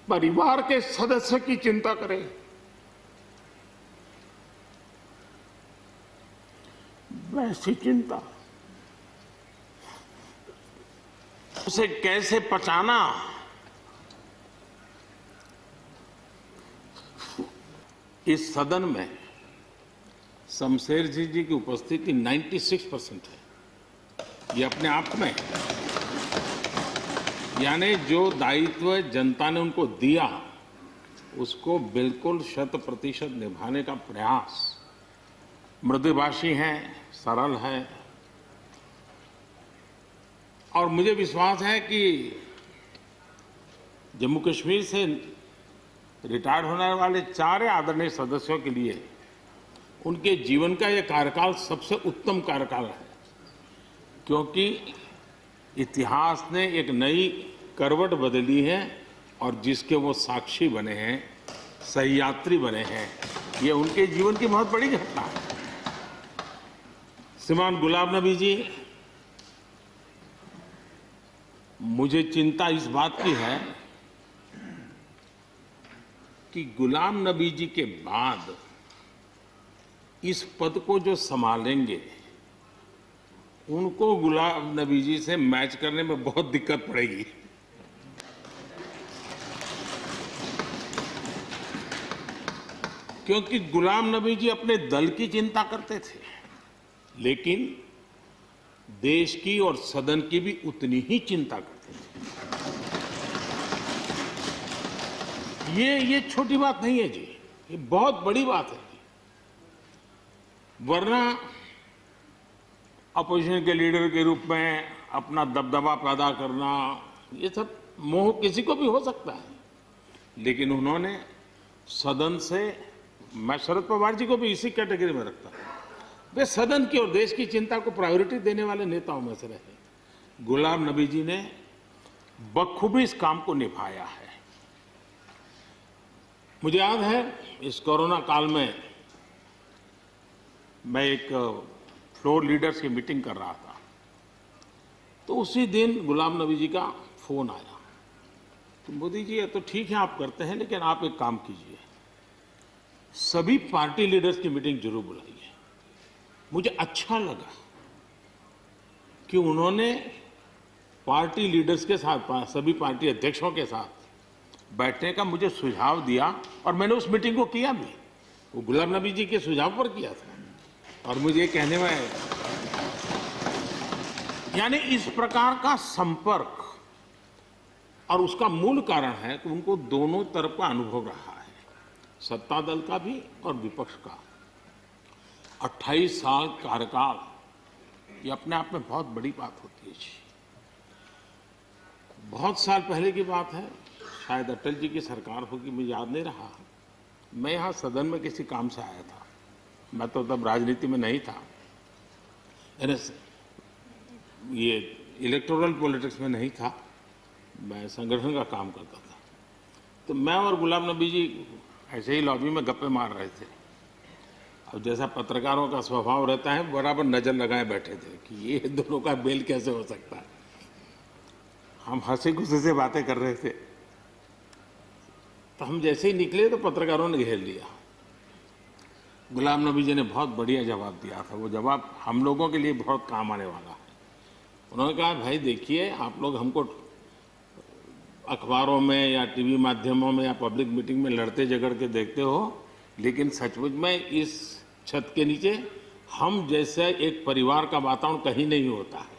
परिवार के सदस्य की चिंता करे, वैसी चिंता उसे कैसे पचाना, इस सदन में शमशेर जी की उपस्थिति 96% है। ये अपने आप में, यानी जो दायित्व जनता ने उनको दिया उसको बिल्कुल 100% निभाने का प्रयास। मृदुभाषी हैं, सरल है, और मुझे विश्वास है कि जम्मू कश्मीर से रिटायर होने वाले 4 आदरणीय सदस्यों के लिए उनके जीवन का यह कार्यकाल सबसे उत्तम कार्यकाल है, क्योंकि इतिहास ने एक नई करवट बदली है और जिसके वो साक्षी बने हैं, सहयात्री बने हैं। ये उनके जीवन की बहुत बड़ी घटना है। श्रीमान गुलाम नबी जी, मुझे चिंता इस बात की है कि गुलाम नबी जी के बाद इस पद को जो संभालेंगे उनको गुलाम नबी जी से मैच करने में बहुत दिक्कत पड़ेगी। क्योंकि गुलाम नबी जी अपने दल की चिंता करते थे, लेकिन देश की और सदन की भी उतनी ही चिंता करते थे। ये छोटी बात नहीं है जी, ये बहुत बड़ी बात है। वरना अपोजिशन के लीडर के रूप में अपना दबदबा पैदा करना, ये सब मोह किसी को भी हो सकता है, लेकिन उन्होंने सदन से, मैं शरद पवार जी को भी इसी कैटेगरी में रखता हूं, वे सदन की और देश की चिंता को प्रायोरिटी देने वाले नेताओं में से रहे। गुलाम नबी जी ने बखूबी इस काम को निभाया है। मुझे याद है इस कोरोना काल में मैं एक फ्लोर लीडर्स की मीटिंग कर रहा था, तो उसी दिन गुलाम नबी जी का फोन आया। तो मोदी जी, ये तो ठीक है आप करते हैं, लेकिन आप एक काम कीजिए, सभी पार्टी लीडर्स की मीटिंग जरूर बुलाइए। मुझे अच्छा लगा कि उन्होंने पार्टी लीडर्स के साथ, सभी पार्टी अध्यक्षों के साथ बैठने का मुझे सुझाव दिया, और मैंने उस मीटिंग को किया भी। वो गुलाम नबी जी के सुझाव पर किया था, और मुझे कहने में, यानी इस प्रकार का संपर्क, और उसका मूल कारण है कि उनको दोनों तरफ का अनुभव रहा है, सत्ता दल का भी और विपक्ष का। 28 साल कार्यकाल, ये अपने आप में बहुत बड़ी बात होती है जी। बहुत साल पहले की बात है, शायद अटल जी की सरकार होगी, मुझे याद नहीं रहा। मैं यहाँ सदन में किसी काम से आया था, मैं तो तब राजनीति में नहीं था, ये इलेक्टोरल पॉलिटिक्स में नहीं था, मैं संगठन का काम करता था। तो मैं और गुलाम नबी जी ऐसे ही लॉबी में गप्पे मार रहे थे। अब जैसा पत्रकारों का स्वभाव रहता है, बराबर नजर लगाए बैठे थे कि ये दोनों का मेल कैसे हो सकता है। हम हंसी खुशी से बातें कर रहे थे, तो हम जैसे ही निकले तो पत्रकारों ने घेर लिया। गुलाम नबी जी ने बहुत बढ़िया जवाब दिया था, वो जवाब हम लोगों के लिए बहुत काम आने वाला है। उन्होंने कहा, भाई देखिए, आप लोग हमको अखबारों में या टीवी माध्यमों में या पब्लिक मीटिंग में लड़ते झगड़ के देखते हो, लेकिन सचमुच में इस छत के नीचे हम जैसे एक परिवार का वातावरण कहीं नहीं होता है।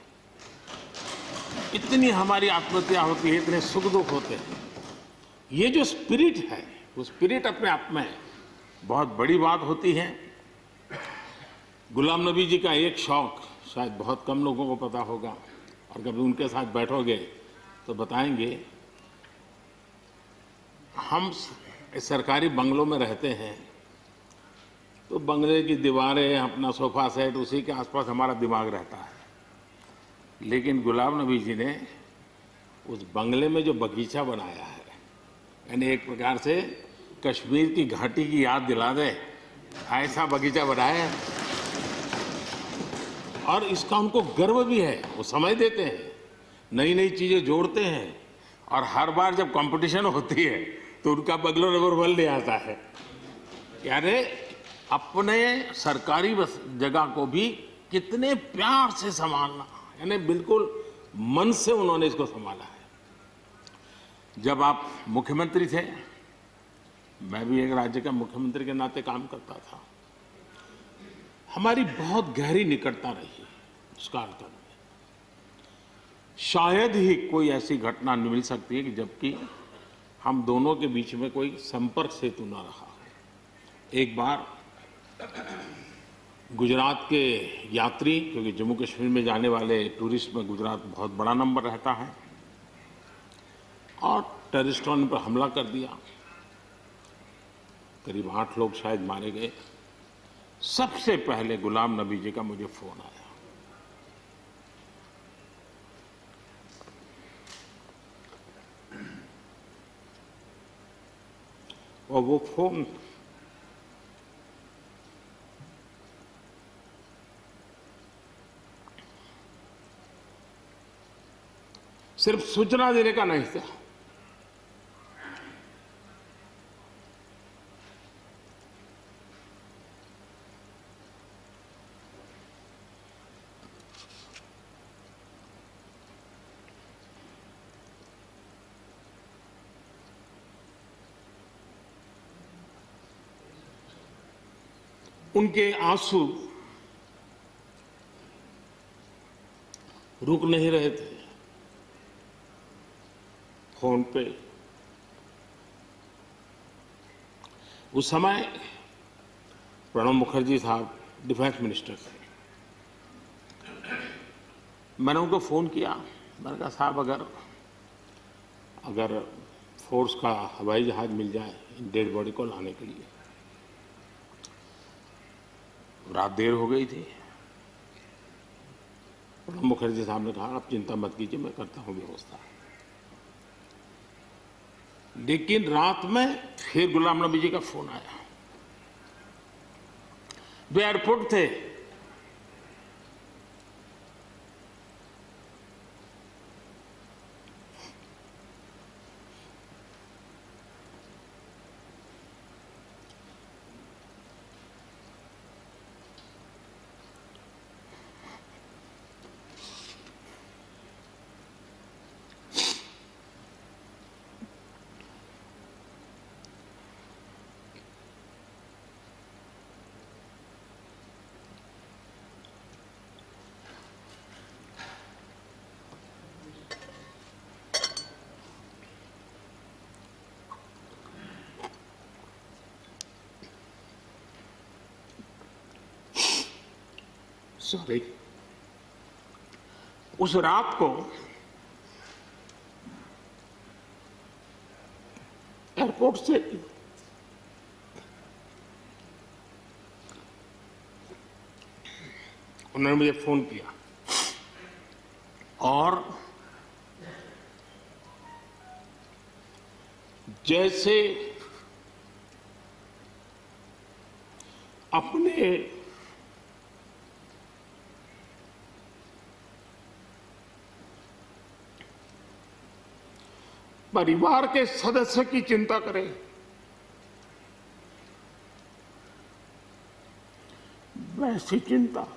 इतनी हमारी आत्महत्या होती है, इतने सुख दुख होते हैं। ये जो स्पिरिट है, वो स्पिरिट अपने आप में बहुत बड़ी बात होती है। गुलाम नबी जी का एक शौक शायद बहुत कम लोगों को पता होगा, और कभी उनके साथ बैठोगे तो बताएंगे। हम सरकारी बंगलों में रहते हैं, तो बंगले की दीवारें, अपना सोफा सेट, उसी के आसपास हमारा दिमाग रहता है। लेकिन गुलाम नबी जी ने उस बंगले में जो बगीचा बनाया है, यानी एक प्रकार से कश्मीर की घाटी की याद दिला दे, ऐसा बगीचा बनाया है। और इसका उनको गर्व भी है, वो समय देते हैं, नई नई चीजें जोड़ते हैं, और हर बार जब कंपटीशन होती है तो उनका बगलो नंबर 1 ले आता है। यानी अपने सरकारी जगह को भी कितने प्यार से संभालना, यानी बिल्कुल मन से उन्होंने इसको संभाला है। जब आप मुख्यमंत्री थे, मैं भी एक राज्य का मुख्यमंत्री के नाते काम करता था, हमारी बहुत गहरी निकटता रही उस कालखंड में। शायद ही कोई ऐसी घटना मिल सकती है कि जबकि हम दोनों के बीच में कोई संपर्क सेतु न रहा हो। एक बार गुजरात के यात्री, क्योंकि जम्मू कश्मीर में जाने वाले टूरिस्ट में गुजरात बहुत बड़ा नंबर रहता है, और टेररिस्टों ने पर हमला कर दिया। करीब 8 लोग शायद मारे गए। सबसे पहले गुलाम नबी जी का मुझे फोन आया, और वो फोन सिर्फ सूचना देने का नहीं था, उनके आंसू रुक नहीं रहे थे। फोन पे उस समय प्रणब मुखर्जी साहब डिफेंस मिनिस्टर थे। मैंने उनको फोन किया, मैंने कहा साहब अगर फोर्स का हवाई जहाज मिल जाए डेड बॉडी को लाने के लिए। रात देर हो गई थी। प्रणब मुखर्जी साहब ने कहा आप चिंता मत कीजिए, मैं करता हूं व्यवस्था। लेकिन रात में फिर गुलाम नबी जी का फोन आया। वे एयरपोर्ट थे, सॉरी, उस रात को एयरपोर्ट से उन्होंने मुझे फोन किया और जैसे अपने परिवार के सदस्य की चिंता करें, वैसी चिंता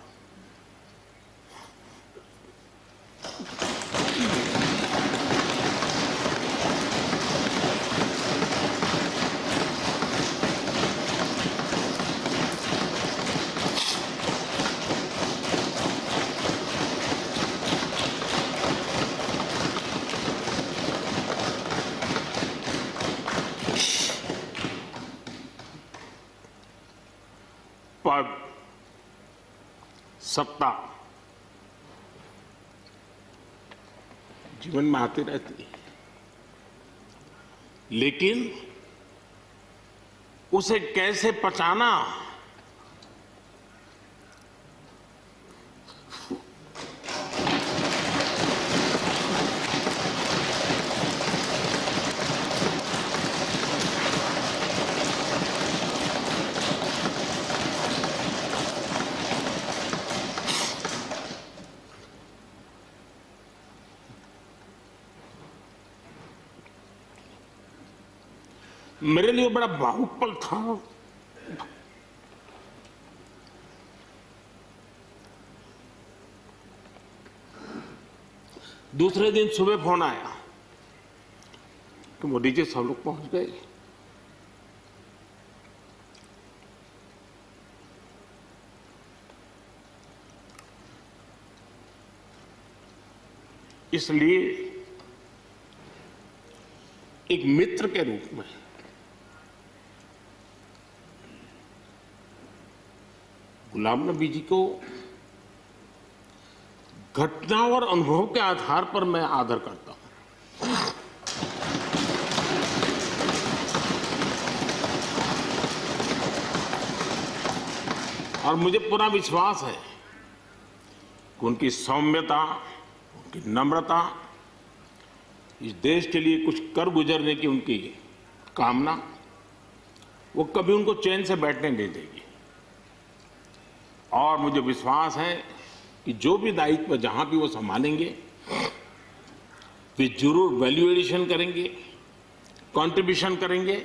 पद, सत्ता जीवन में आती रहती है, लेकिन उसे कैसे पचाना, मेरे लिए बड़ा भावुक पल था। दूसरे दिन सुबह फोन आया कि मोदी जी सब लोग पहुंच गए। इसलिए एक मित्र के रूप में गुलाम नबी जी को घटना और अनुभव के आधार पर मैं आदर करता हूं। और मुझे पूरा विश्वास है कि उनकी सौम्यता, उनकी नम्रता, इस देश के लिए कुछ कर गुजरने की उनकी कामना, वो कभी उनको चैन से बैठने नहीं देगी। और मुझे विश्वास है कि जो भी दायित्व जहां भी वो संभालेंगे, वे जरूर वैल्यू एडिशन करेंगे, कंट्रीब्यूशन करेंगे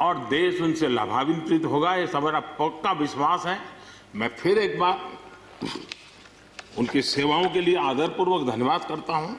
और देश उनसे लाभान्वित होगा। ये सब मेरा पक्का विश्वास है। मैं फिर एक बार उनकी सेवाओं के लिए आदरपूर्वक धन्यवाद करता हूं।